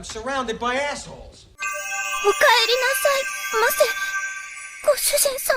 surrounded by assholes. お帰りなさいませ、ご主人様。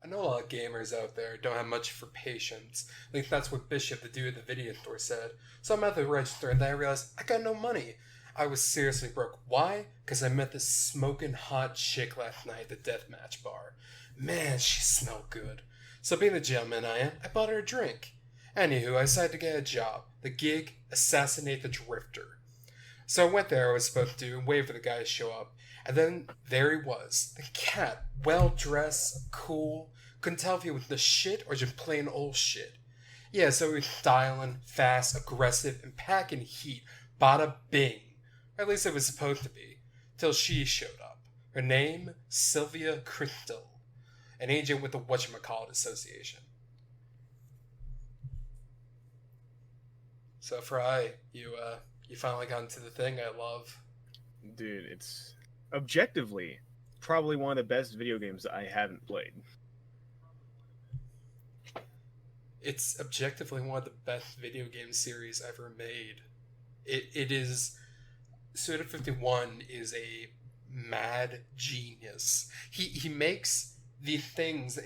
I know a lot of gamers out there don't have much for patience. I think that's what Bishop, the dude at the video store, said. So I'm at the register and then I realized I got no money. I was seriously broke. Why? Because I met this smoking hot chick last night at the deathmatch bar. Man, she smelled good. So being the gentleman I am, I bought her a drink. Anywho, I decided to get a job. The gig, assassinate the drifter. So I went there I was supposed to and wait for the guy to show up. And then there he was. The cat, well-dressed, cool. Couldn't tell if he was the shit or just plain old shit. Yeah, so he was styling, fast, aggressive, and packing heat. Bada bing. Or at least it was supposed to be. Till she showed up. Her name, Sylvia Crystal. An agent with the Whatchamacallit Association. So Fry, you finally got into the thing I love. Dude, it's objectively probably one of the best video games I haven't played. It's objectively one of the best video game series ever made. It is... Suda51 is a mad genius. He makes the things...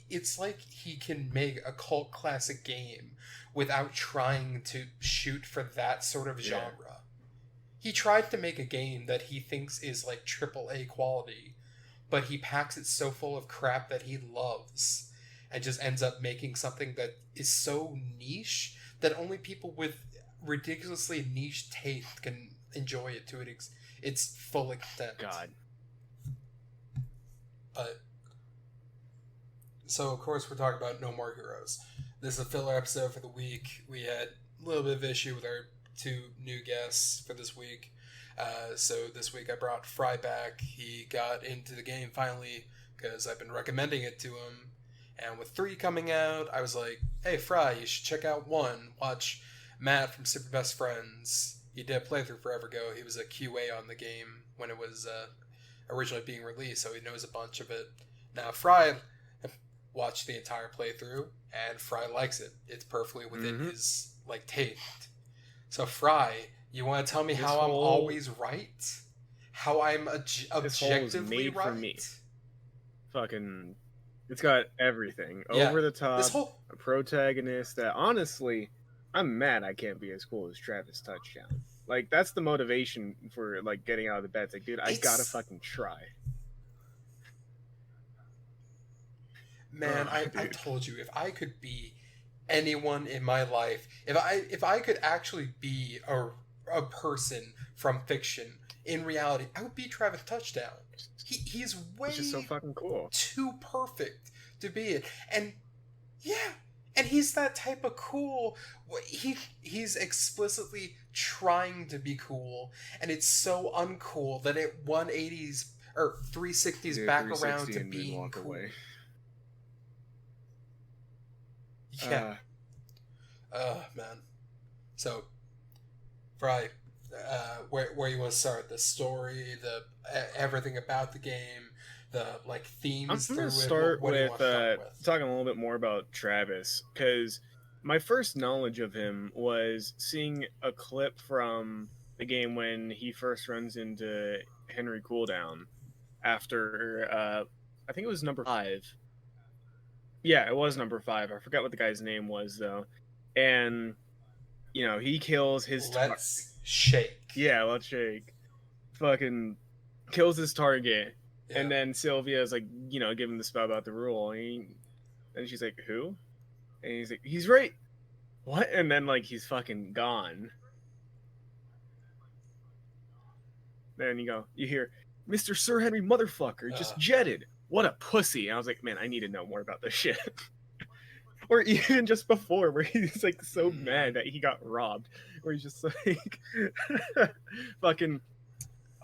It's like he can make a cult classic game without trying to shoot for that sort of genre. Yeah. He tried to make a game that he thinks is like AAA quality, but he packs it so full of crap that he loves and just ends up making something that is so niche that only people with ridiculously niche taste can enjoy it to its full extent. God. But so of course we're talking about No More Heroes. This is a filler episode for the week. We had a little bit of issue with our two new guests for this week. So this week I brought Fry back. He got into the game finally because I've been recommending it to him. And with 3 coming out, I was like, hey Fry, you should check out 1. Watch Matt from Super Best Friends. He did a playthrough forever ago. He was a QA on the game when it was originally being released, so he knows a bunch of it. Now Fry watched the entire playthrough, and Fry likes it. It's perfectly within his taste. So Fry, you want to tell me how I'm always right? How I'm objectively right? For me. Fucking, it's got everything. Yeah. Over the top, a protagonist that honestly, I'm mad I can't be as cool as Travis Touchdown. Like, that's the motivation for getting out of the bed. It's like, dude, I gotta fucking try. Man, I told you, if I could be anyone in my life, if I could actually be a person from fiction in reality, I would be Travis Touchdown. He's way just so fucking cool, too perfect to be it, and yeah, and he's that type of cool. He's explicitly trying to be cool, and it's so uncool that it 180s or 360s back around to being cool. Away. Yeah. Man. So, Fry, where you want to start? The story, everything about the game, the themes. I'm gonna start with talking a little bit more about Travis, because my first knowledge of him was seeing a clip from the game when he first runs into Henry Cooldown after I think it was number 5. Yeah, it was number 5. I forgot what the guy's name was, though. And, he kills his... Let's shake. Yeah, let's shake. Fucking kills his target. Yeah. And then Sylvia's giving the spell about the rule. And she's like, who? And he's like, he's right. What? And then, he's fucking gone. Then you hear, Mr. Sir Henry motherfucker just jetted. What a pussy. And I was like, man, I need to know more about this shit. Or even just before, where he's so mad that he got robbed. Where he's just fucking,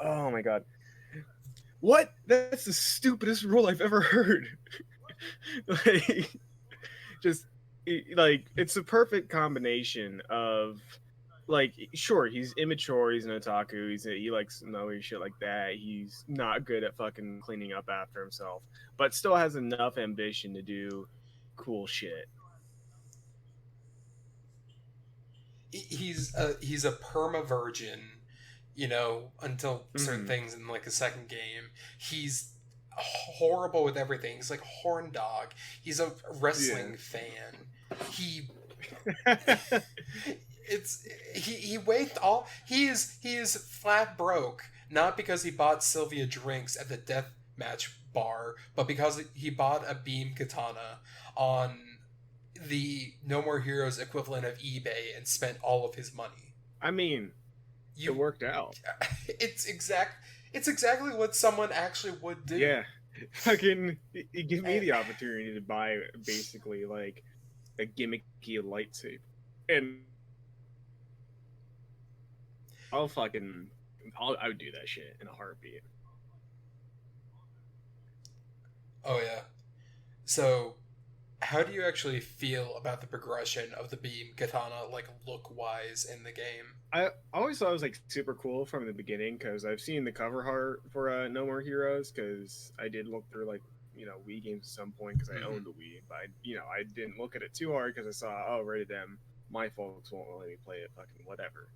oh my god. What? That's the stupidest rule I've ever heard. It's a perfect combination of like, sure, he's immature, he's an otaku, he likes snowy shit like that. He's not good at fucking cleaning up after himself, but still has enough ambition to do cool shit. He's a perma virgin, until certain things in like a second game. He's horrible with everything. He's like a horn dog. He's a wrestling fan. He he waived all. He is flat broke, not because he bought Sylvia drinks at the death match bar, but because he bought a beam katana on the No More Heroes equivalent of eBay and spent all of his money. I mean, it worked out. It's exactly what someone actually would do. Yeah, fucking give me the opportunity to buy basically like a gimmicky lightsaber, and I would do that shit in a heartbeat. Oh yeah. So, how do you actually feel about the progression of the beam katana, like look wise, in the game? I always thought it was like super cool from the beginning because I've seen the cover art for No More Heroes because I did look through like Wii games at some point because I owned a Wii, but I didn't look at it too hard because I saw rated M. My folks won't let me play it. Fucking whatever.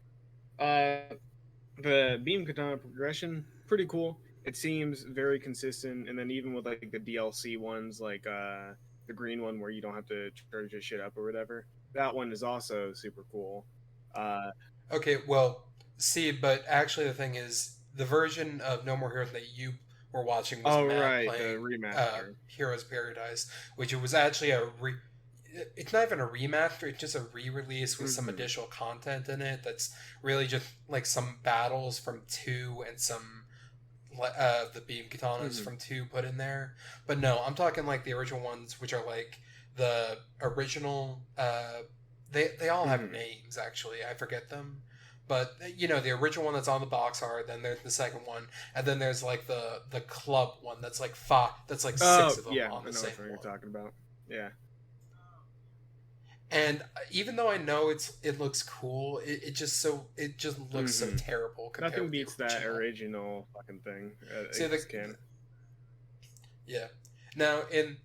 The beam katana progression pretty cool. It seems very consistent, and then even with like the DLC ones, like the green one where you don't have to charge your shit up or whatever, that one is also super cool. Okay, well, see, but actually the thing is, the version of No More Heroes that you were watching was Matt playing the remaster. Heroes Paradise, which it was actually it's not even a remaster, it's just a re-release with some additional content in it that's really just like some battles from 2 and some the beam katanas from 2 put in there. But no, I'm talking like the original ones, which are like the original they all have names, actually. I forget them. But the original one that's on the box art, then there's the second one, and then there's like the club one that's like six of them on the same one. You're talking about. Yeah. And even though I know it looks cool, it just looks so terrible. Nothing beats that original fucking thing. See, yeah. Now in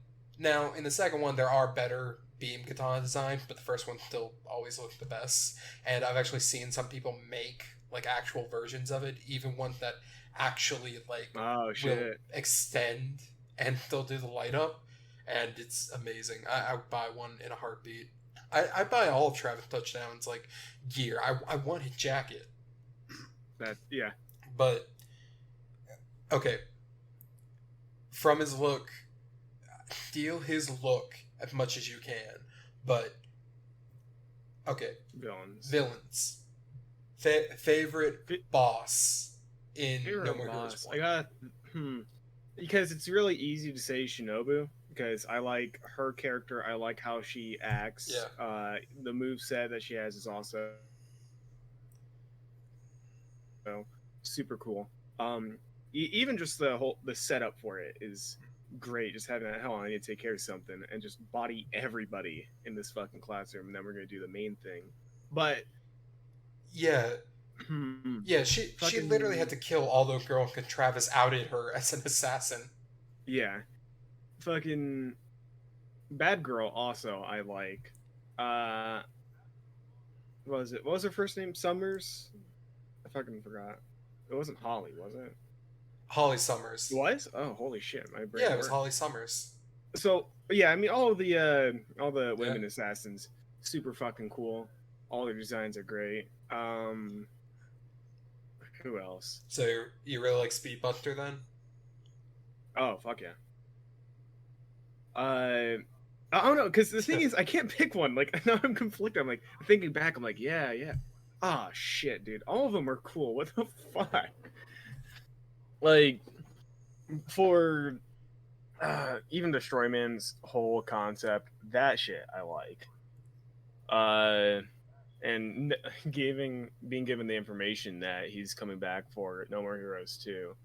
the second one, there are better beam katana design, but the first one still always looked the best. And I've actually seen some people make like actual versions of it, even one that actually like will extend and still do the light up, and it's amazing. I would buy one in a heartbeat. I buy all of Travis Touchdown's like gear. I want his jacket. Yeah. But okay. From his look, steal his look as much as you can. But okay. Villains. Favorite boss in No More Heroes 1. I got because it's really easy to say Shinobu. Because I like her character, I like how she acts. Yeah. The moveset that she has is also super cool. Even just the setup for it is great. Just having that, hell, I need to take care of something and just body everybody in this fucking classroom, and then we're gonna do the main thing. But yeah, she literally had to kill all those girls because Travis outed her as an assassin. Yeah. Fucking Bad Girl also I like. What was her first name? Summers? I fucking forgot. It wasn't Holly, was it? Holly Summers. It was? Oh, holy shit! My brain. Yeah, it was Holly Summers. So yeah, I mean all the women assassins, super fucking cool. All their designs are great. Who else? So you really like Speedbuster then? Oh fuck yeah. I don't know, because the thing is, I can't pick one. Like, now I'm conflicted. I'm like, thinking back, I'm like, yeah. Ah, shit, dude. All of them are cool. What the fuck? Like, for even Destroy Man's whole concept, that shit I like. And being given the information that he's coming back for No More Heroes 2,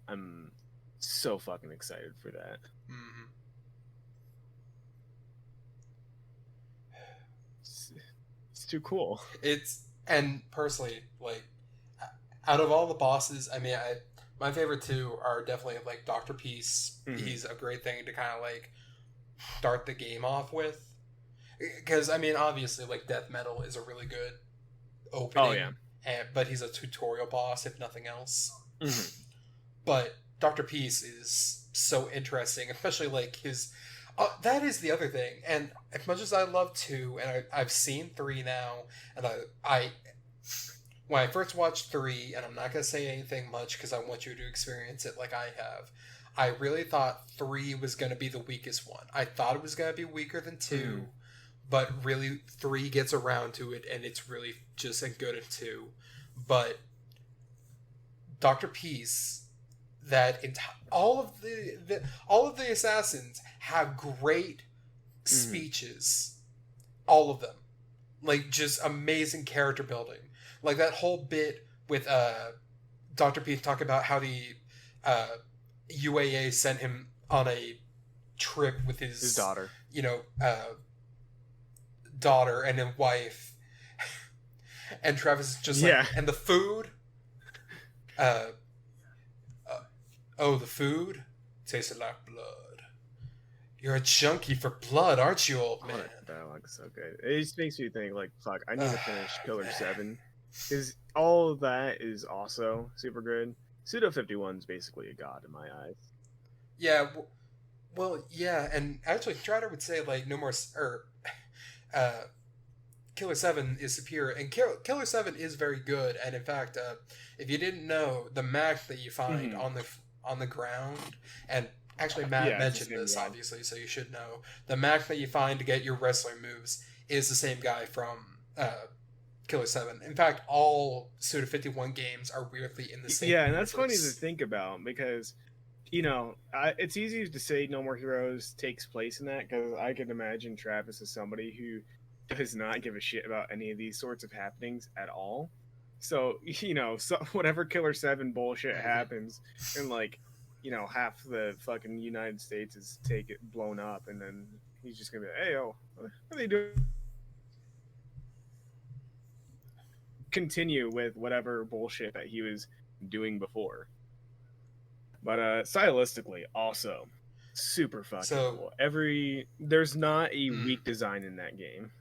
I'm so fucking excited for that. Mm-hmm. It's too cool. It's And personally, like, out of all the bosses, I mean, my favorite two are definitely like Doctor Peace. Mm-hmm. He's a great thing to kind of like start the game off with, because I mean, obviously, like Death Metal is a really good opening. Oh yeah. But he's a tutorial boss, if nothing else. Mm-hmm. But Doctor Peace is so interesting, especially like his. That is the other thing, and as much as I love 2, and I've seen 3 now, and I when I first watched 3, and I'm not gonna say anything much because I want you to experience it like I have. I really thought 3 was gonna be the weakest one. I thought it was gonna be weaker than 2, but really 3 gets around to it, and it's really just as good as 2. But Doctor Peace, all of the assassins have great speeches, all of them, like just amazing character building. Like that whole bit with Dr. Peace talking about how the UAA sent him on a trip with his daughter, daughter and his wife, and Travis is just like, and the food. Oh, the food tasted like blood. You're a junkie for blood, aren't you, old man? That dialogue is so good. It just makes me think, like, fuck, I need to finish Killer 7. Because all of that is also super good. Pseudo 51 is basically a god in my eyes. Yeah, well, yeah, and actually, Trotter would say, like, no more, Killer 7 is superior, and Killer 7 is very good, and in fact, if you didn't know, the map that you find on the ground, and actually Matt mentioned this, obviously, so you should know, the map that you find to get your wrestling moves is the same guy from Killer 7. In fact, all Suda 51 games are weirdly in the same and universe. that's funny to think about, because, it's easy to say No More Heroes takes place in that, because I can imagine Travis as somebody who does not give a shit about any of these sorts of happenings at all. So, whatever Killer 7 bullshit happens, and, like, half the fucking United States is blown up, and then he's just gonna be like, hey, what are they doing? Continue with whatever bullshit that he was doing before. But stylistically, also super fucking cool. There's not a weak design in that game.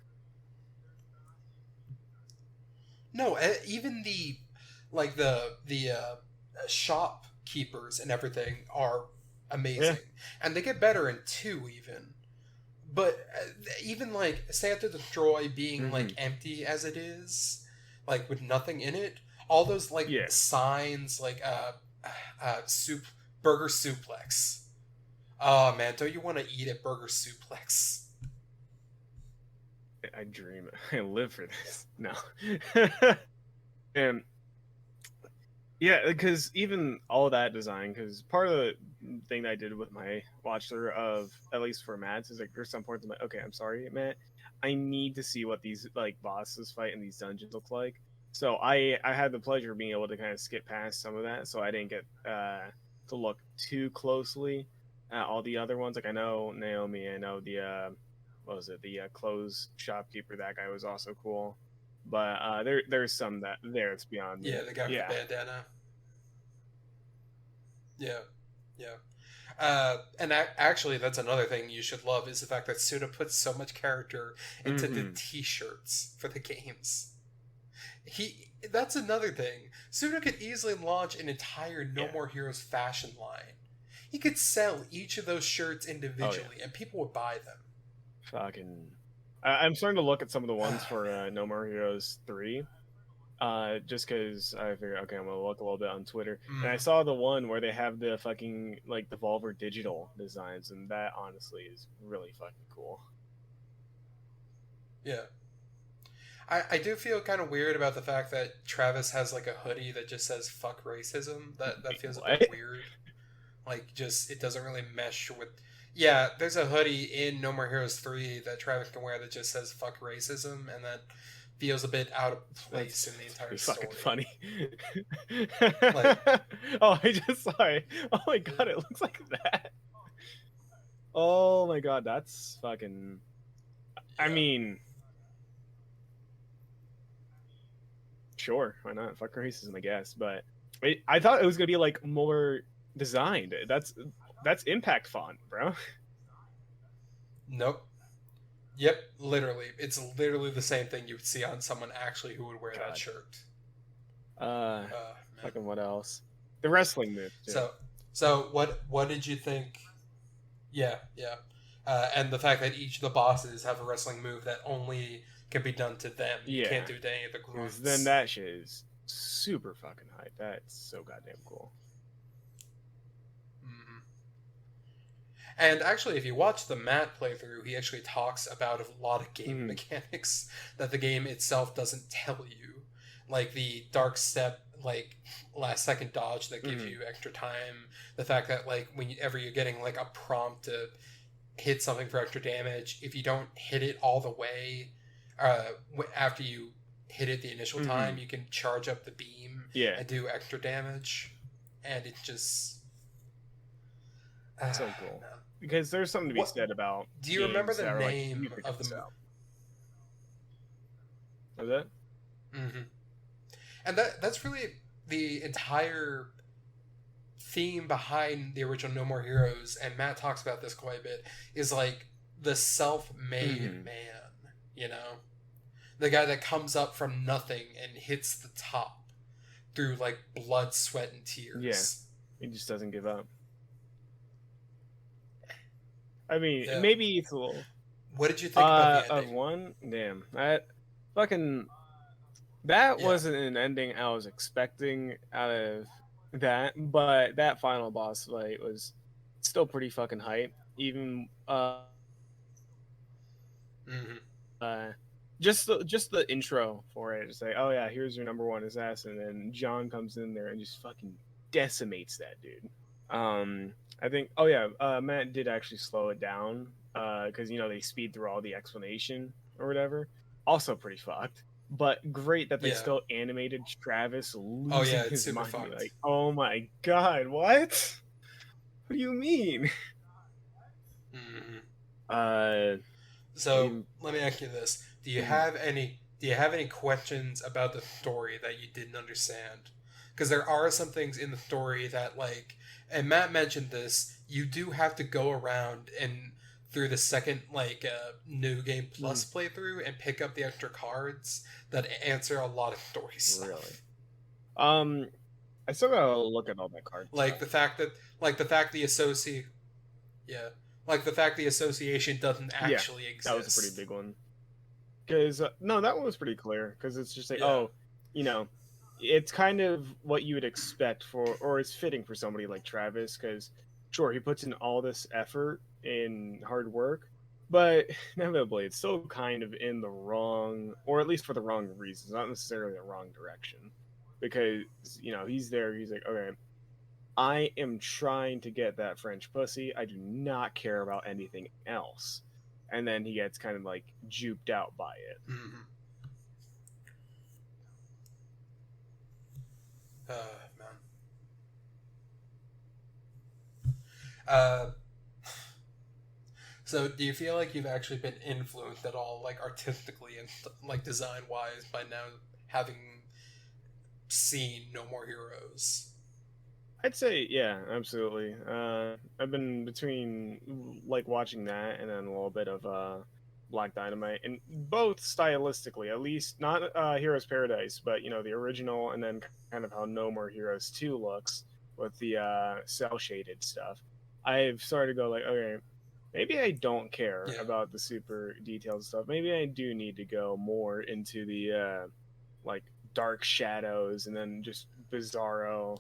No, even the shopkeepers and everything are amazing, and they get better in 2 even. But even like Santa Destroy being like empty as it is, like with nothing in it, all those like signs, like burger suplex. Oh man, don't you want to eat at Burger Suplex? I dream. I live for this. No. And because even all that design, because part of the thing that I did with my watch through of, at least for Matt's, is like there's some points I'm like, okay, I'm sorry, Matt, I need to see what these like bosses fight in these dungeons look like. So I had the pleasure of being able to kind of skip past some of that, so I didn't get to look too closely at all the other ones. Like I know Naomi, I know the what was it, the clothes shopkeeper, that guy was also cool. But there's some it's beyond me. Yeah, the guy with the bandana. Yeah. And actually, that's another thing you should love, is the fact that Suda puts so much character into the t-shirts for the games. That's another thing. Suda could easily launch an entire No More Heroes fashion line. He could sell each of those shirts individually, and people would buy them. Fucking, I'm starting to look at some of the ones for No More Heroes 3. Just because I figured, okay, I'm gonna look a little bit on Twitter, and I saw the one where they have the fucking like the Devolver Digital designs, and that honestly is really fucking cool. Yeah, I do feel kind of weird about the fact that Travis has like a hoodie that just says "fuck racism." That feels a bit weird. Like, just it doesn't really mesh with. Yeah, there's a hoodie in No More Heroes 3 that Travis can wear that just says "fuck racism," and that feels a bit out of place in the entire story. Fucking funny. Oh, I just saw it. Oh my god, it looks like that. Oh my god, that's fucking. I mean, sure, why not? Fuck racism, I guess. But I thought it was gonna be like more designed. That's impact font, bro. Nope. Yep, literally. It's literally the same thing you would see on someone actually who would wear that God. shirt. Man. Fucking what else? The wrestling move. Too. So what did you think? Yeah, yeah. And the fact that each of the bosses have a wrestling move that only can be done to them. You can't do it to any of the grunts. Then that shit is super fucking hype. That's so goddamn cool. Mm-hmm. And actually, if you watch the Matt playthrough, he actually talks about a lot of game mechanics that the game itself doesn't tell you. Like the dark step, like last second dodge that gives you extra time. The fact that like whenever you're getting like a prompt to hit something for extra damage, if you don't hit it all the way, after you hit it the initial time, you can charge up the beam and do extra damage, and it just so cool. Man. Because there's something to be said about. Do you remember the name of the movie? Was that? Mm-hmm. And that's really the entire theme behind the original No More Heroes, and Matt talks about this quite a bit, is like the self-made man, you know? The guy that comes up from nothing and hits the top through like blood, sweat, and tears. Yeah. He just doesn't give up. I mean, maybe it's a little... What did you think about the ending? Of one? Damn. That wasn't an ending I was expecting out of that, but that final boss fight was still pretty fucking hype. Even just the intro for it. It's like, oh yeah, here's your number one assassin, and John comes in there and just fucking decimates that dude. I think, Matt did actually slow it down because they speed through all the explanation or whatever. Also pretty fucked. But great that they still animated Travis losing his mind. Fucked. Like, oh my god, what? What do you mean? So let me ask you this: Do you have any questions about the story that you didn't understand? Because there are some things in the story that, like, and Matt mentioned this, you do have to go around and through the second New Game Plus playthrough and pick up the extra cards that answer a lot of story stuff. Really? I still gotta look at all my cards. Like the fact the association doesn't actually exist. That was a pretty big one. Because no, that one was pretty clear. Because it's just like, it's kind of what you would expect or is fitting for somebody like Travis. Because sure, he puts in all this effort in hard work, but inevitably it's still kind of in the wrong, or at least for the wrong reasons, not necessarily the wrong direction. Because he's there, he's like, okay, I am trying to get that French pussy, I do not care about anything else. And then he gets kind of like juped out by it. So do you feel like you've actually been influenced at all, like artistically and like design wise, by now having seen No More Heroes? I'd say, yeah, absolutely. I've been between like watching that and then a little bit of Black Dynamite, and both stylistically, at least not Heroes Paradise, but the original, and then kind of how No More Heroes 2 looks with the cell shaded stuff. I've started to go like, okay, maybe I don't care about the super detailed stuff. Maybe I do need to go more into the like dark shadows and then just bizarro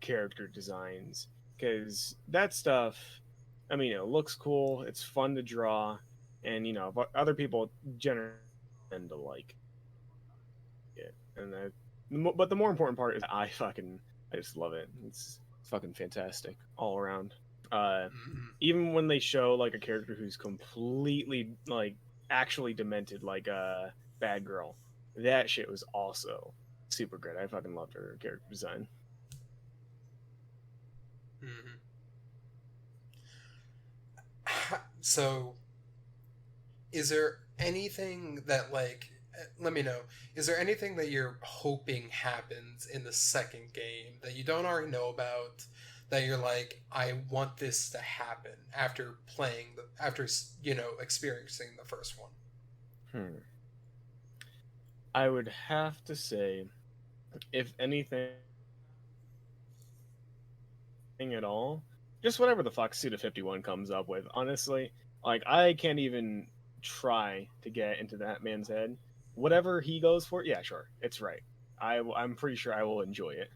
character designs, because that stuff, I mean, it looks cool, it's fun to draw, and other people generally tend to like it. But the more important part is I just love it. It's fucking fantastic all around. Even when they show like a character who's completely like actually demented, like a bad girl, that shit was also super good. I fucking loved her character design. So is there anything that, like, let me know. Is there anything that you're hoping happens in the second game that you don't already know about? That you're like, I want this to happen after experiencing the first one. I would have to say, if anything at all, just whatever the fuck Suda 51 comes up with. Honestly, like I can't even try to get into that man's head. Whatever he goes for, yeah, sure, it's right. I'm pretty sure I will enjoy it.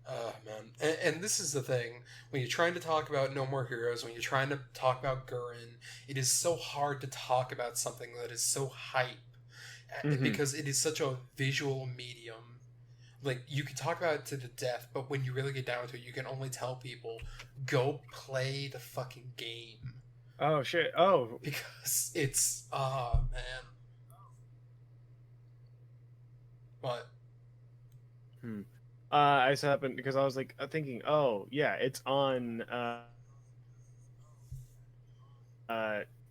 Oh, man. And this is the thing. When you're trying to talk about No More Heroes, when you're trying to talk about Gurren, it is so hard to talk about something that is so hype. Because it is such a visual medium. Like, you can talk about it to the death, but when you really get down to it, you can only tell people, go play the fucking game. Oh, shit. Oh. Because it's... Oh, man. What? I just happened because I was like thinking, oh yeah, it's on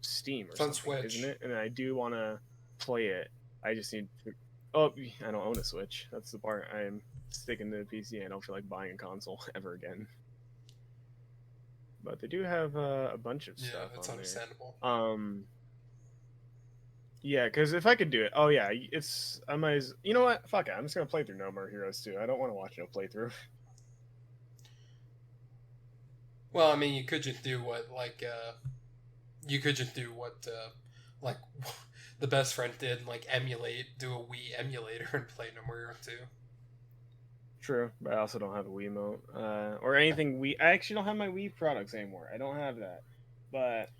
Steam or it's on something, Switch, isn't it? And I do want to play it. I just need to. Oh, I don't own a Switch. That's the part. I'm sticking to the PC. I don't feel like buying a console ever again. But they do have a bunch of stuff. Yeah, that's understandable. Yeah, because if I could do it, oh yeah, it's I might. You know what? Fuck it. I'm just gonna play through No More Heroes 2. I don't want to watch no playthrough. Well, I mean, you could just do what the best friend did, like do a Wii emulator and play No More Heroes 2. True, but I also don't have a Wiimote or anything. I actually don't have my Wii products anymore. I don't have that, but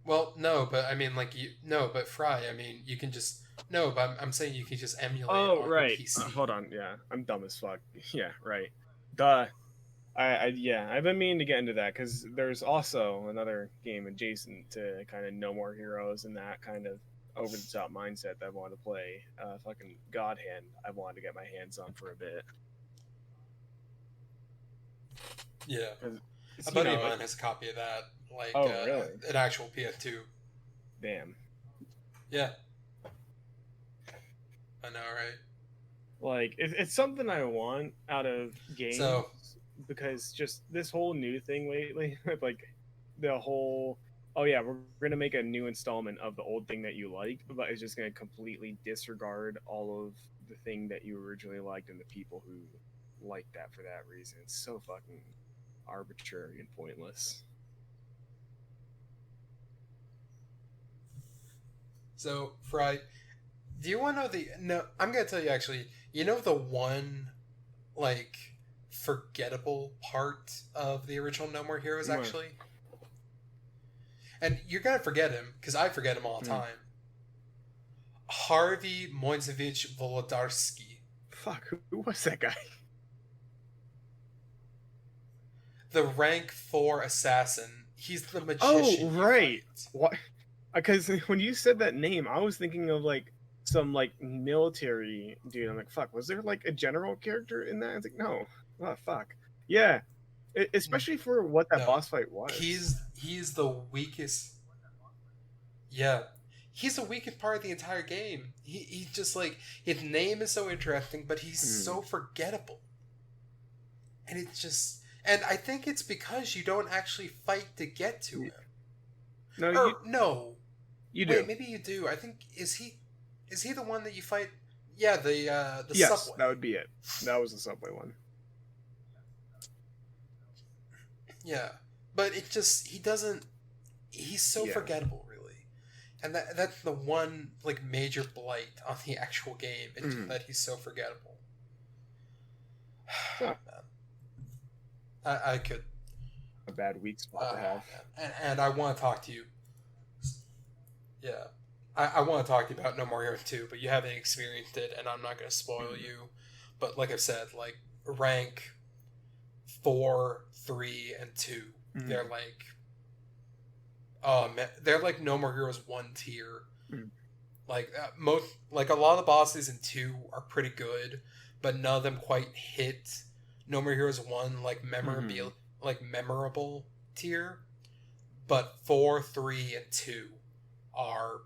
Well, no, but I mean, but Fry, I mean, you can just but I'm saying you can just emulate. Oh, on right. your PC. Hold on, yeah, I'm dumb as fuck. Yeah, right. Duh. I've been meaning to get into that because there's also another game adjacent to kind of No More Heroes and that kind of over the top mindset that I wanted to play. Fucking God Hand, I wanted to get my hands on for a bit. Yeah, a buddy of mine has a copy of that. Really? An actual PS2. Damn. Yeah. I know, right? Like it's something I want out of games. So, because just this whole new thing lately, like the whole, oh yeah, we're gonna make a new installment of the old thing that you liked, but it's just gonna completely disregard all of the thing that you originally liked and the people who liked that for that reason. It's so fucking arbitrary and pointless. So, Fry, do you want to know no, I'm gonna tell you actually, you know the one, like, forgettable part of the original No More Heroes, actually? And you're gonna forget him, because I forget him all the time. Harvey Moisevich Wolodarski. Fuck, who was that guy? The rank 4 assassin. He's the magician. Oh, right. What? Because when you said that name, I was thinking of like some like military dude. I'm like, fuck, was there like a general character in that? I was like, no. Oh, fuck. Yeah. Especially for what that boss fight was. He's the weakest. Yeah. He's the weakest part of the entire game. He's just like, his name is so interesting, but he's so forgettable. And it's just, and I think it's because you don't actually fight to get to him. No. You do. Wait, maybe you do. I think, is he the one that you fight? Yeah, the yes, subway. That would be it. That was the subway one. Yeah. But it just, he's so forgettable, really. And that's the one, like, major blight on the actual game, that he's so forgettable. Huh. I could. A bad weak spot to have. And I want to talk to you. Yeah. I want to talk to you about No More Heroes 2, but you haven't experienced it, and I'm not going to spoil you. But like I've said, like, rank 4, 3, and 2, they're like... they're like No More Heroes 1 tier. Like, a lot of the bosses in 2 are pretty good, but none of them quite hit No More Heroes 1, like, memorable tier. but 4, 3, and 2 are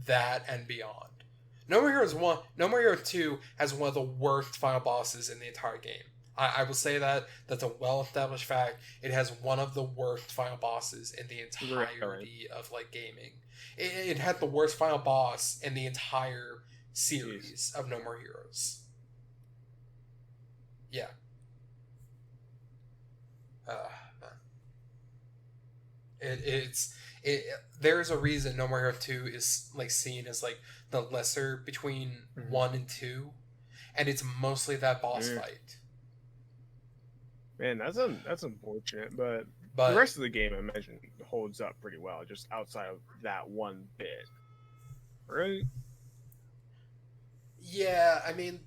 that and beyond. No More Heroes 1, No More Hero 2 has one of the worst final bosses in the entire game. I will say that. That's a well-established fact. It has one of the worst final bosses in the entirety of like gaming. It had the worst final boss in the entire series of No More Heroes. Yeah. There's a reason No More Hero 2 is like seen as like the lesser between 1 and 2, and it's mostly that boss fight. Man, that's unfortunate, but the rest of the game, I imagine, holds up pretty well, just outside of that one bit, right? Yeah, I mean,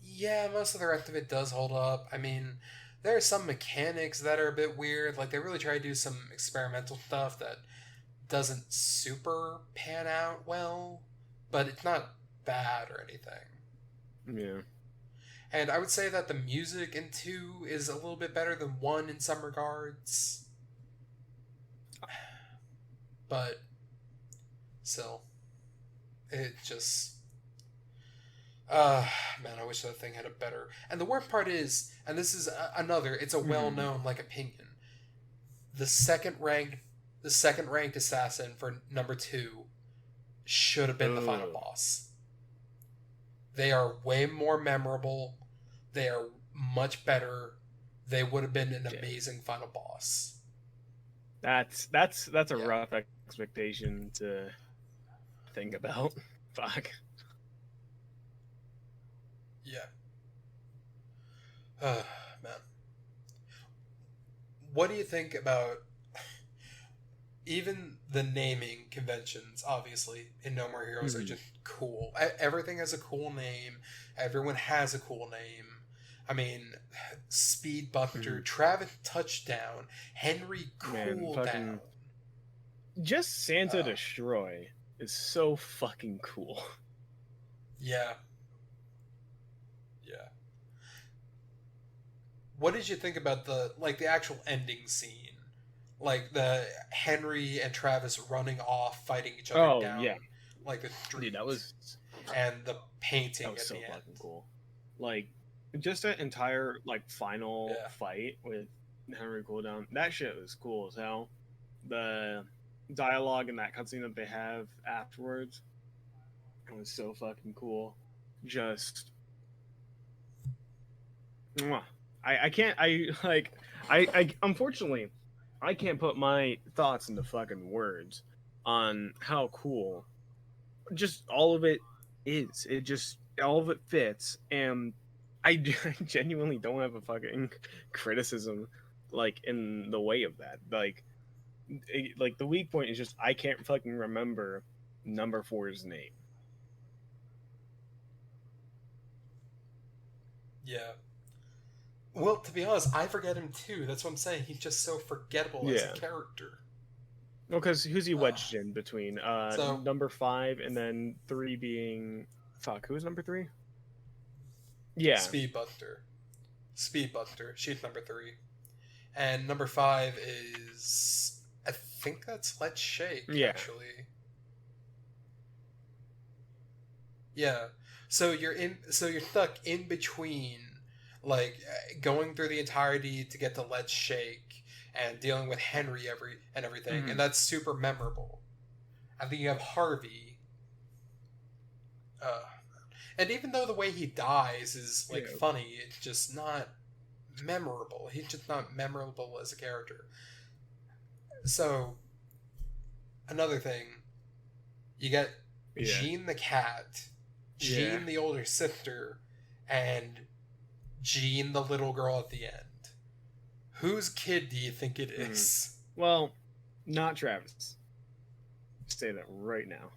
yeah, most of the rest of it does hold up. I mean, there are some mechanics that are a bit weird. Like, they really try to do some experimental stuff that doesn't super pan out well, but it's not bad or anything. Yeah. And I would say that the music in 2 is a little bit better than 1 in some regards. But still, it just... man, I wish that thing had a better... And the worst part is, and this is it's a well-known, like, opinion. The second ranked assassin for number 2 should have been the final boss. They are way more memorable. They are much better. They would have been an amazing final boss. That's a rough expectation to think about. Fuck. Yeah. Man. What do you think about even the naming conventions? Obviously, in No More Heroes are just cool. Everything has a cool name. Everyone has a cool name. I mean, Speed Buster, Travis Touchdown, Henry Cooldown. Just Santa Destroy is so fucking cool. Yeah. Yeah. What did you think about the actual ending scene? Like the Henry and Travis running off, fighting each other down, like the street. Dude, that was, and the painting that was at so the end. Fucking cool. Like, just an entire final fight with Henry Cooldown. That shit was cool as hell. The dialogue and that cutscene that they have afterwards, it was so fucking cool. Just, I unfortunately, I can't put my thoughts into fucking words on how cool just all of it is. All of it fits, and I genuinely don't have a fucking criticism like in the way of that. Like the weak point is just I can't fucking remember number 4's name. Yeah. Well, to be honest, I forget him too. That's what I'm saying. He's just so forgettable as a character. Well, because who's he wedged in between? Number 5 and then 3 being... Fuck, who's number 3? Yeah. Speed Buster. She's number 3. And number 5 is... I think that's Let's Shake, actually. Yeah. So you're stuck in between, like, going through the entirety to get to Let's Shake and dealing with Henry and everything, and that's super memorable. And then you have Harvey. And even though the way he dies is like funny, it's just not memorable. He's just not memorable as a character. So another thing, you get Jean the cat, Jean the older sister, and Jean the little girl at the end. Whose kid do you think it is? Well, not Travis. Say that right now.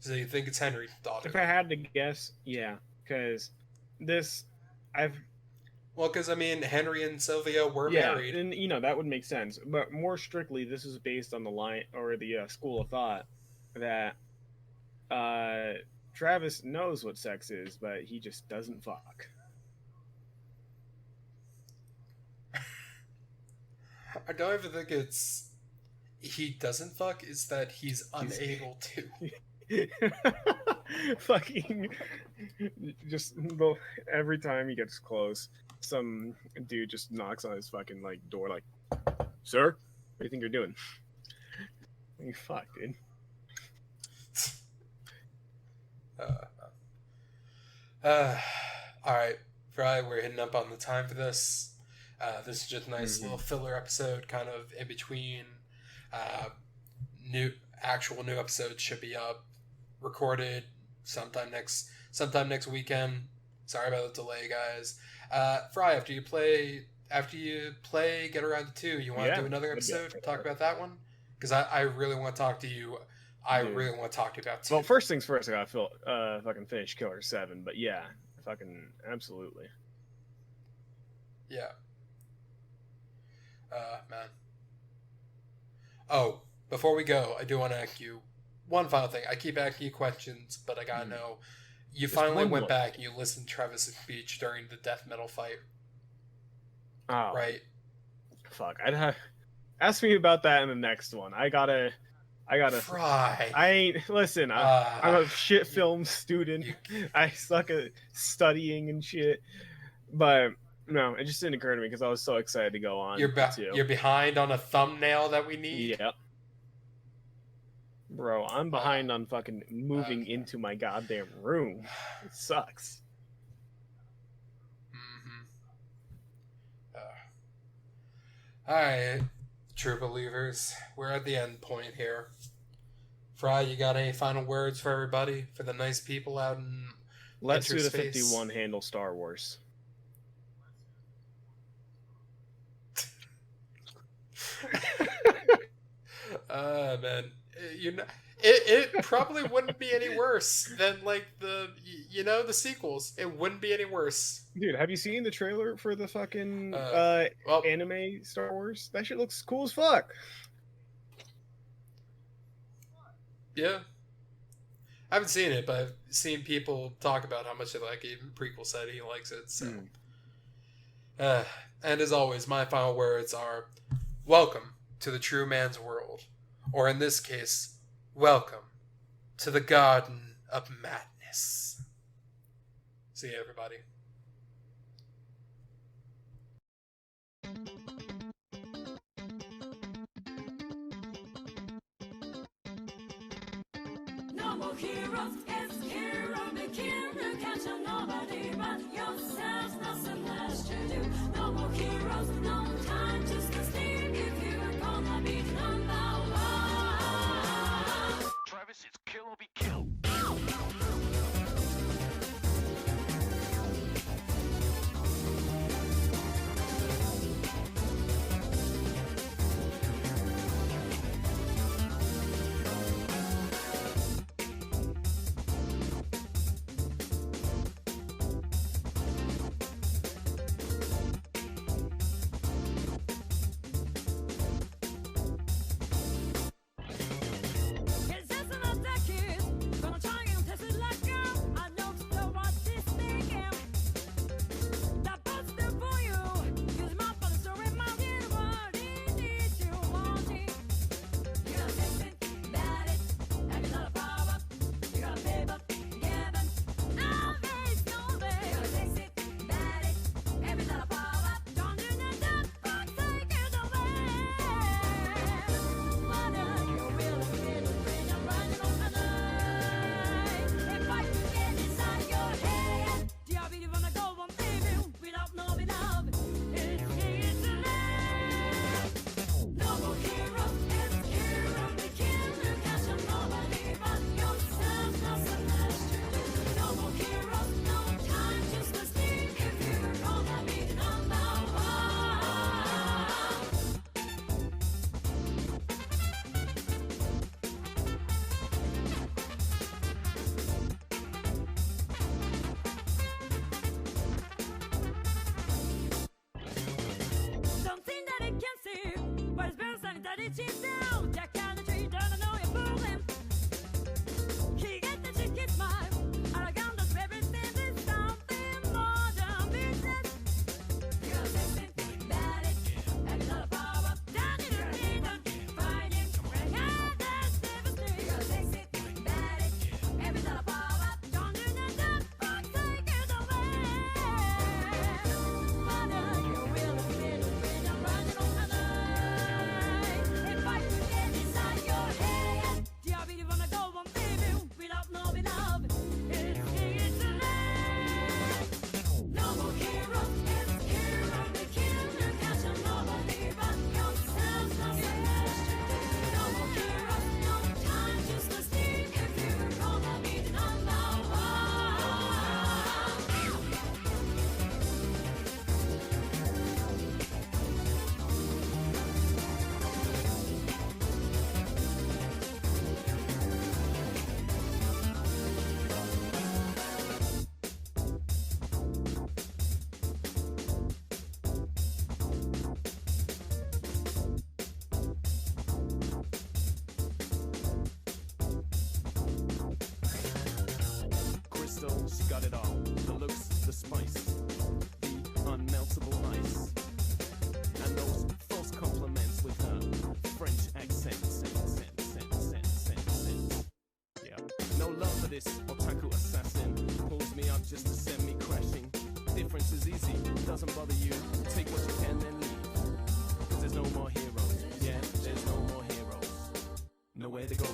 So you think it's Henry's daughter? If I had to guess, yeah, because because I mean, Henry and Sylvia were married, and that would make sense. But more strictly, this is based on the line or the school of thought that Travis knows what sex is, but he just doesn't fuck. I don't even think it's he doesn't fuck. It's that he's unable to. Fucking just every time he gets close, some dude just knocks on his fucking like door, like, "Sir, what do you think you're doing?" You fuck, dude. All right, Fry, we're hitting up on the time for this. This is just a nice little filler episode, kind of in between. New episodes should be up, recorded sometime next weekend. Sorry about the delay, guys. Fry, after you play Get Around to 2, you want to do another episode? Talk about that one? Because I really want to talk to you. Really want to talk to you about 2. Well, first things first, I gotta fucking finish Killer 7, but yeah, fucking absolutely. Yeah. Man. Oh, before we go, I do want to ask you one final thing. I keep asking you questions, but I gotta know. You finally went back and you listened to Travis' speech during the death metal fight. Oh. Right. Fuck. Ask me about that in the next one. I gotta Fry. I ain't listen. I'm a shit film student. I suck at studying and shit. But no, it just didn't occur to me because I was so excited to go on. You're behind on a thumbnail that we need. Yep. Bro, I'm behind on fucking moving into my goddamn room. It sucks. All right, true believers, we're at the end point here. Fry, you got any final words for everybody, for the nice people out in Let's do the 51 handle Star Wars. Man, it probably wouldn't be any worse than like the sequels. It wouldn't be any worse. Dude, have you seen the trailer for the fucking anime Star Wars? That shit looks cool as fuck. Yeah. I haven't seen it, but I've seen people talk about how much they like it. Even Prequel said he likes it. So, and as always, my final words are: welcome to the true man's world, or in this case, welcome to the Garden of Madness. See you, everybody. No more heroes, it's hero, the hero, catch on nobody but yourselves, nothing less to do. No more heroes, no time to sleep if you're gonna be number one. Travis, it's kill or be killed. Down Reckless, otaku assassin, pulls me up just to send me crashing. Difference is easy, doesn't bother you. Take what you can, then leave. Cause there's no more heroes. Yeah, there's no more heroes. Nowhere to go.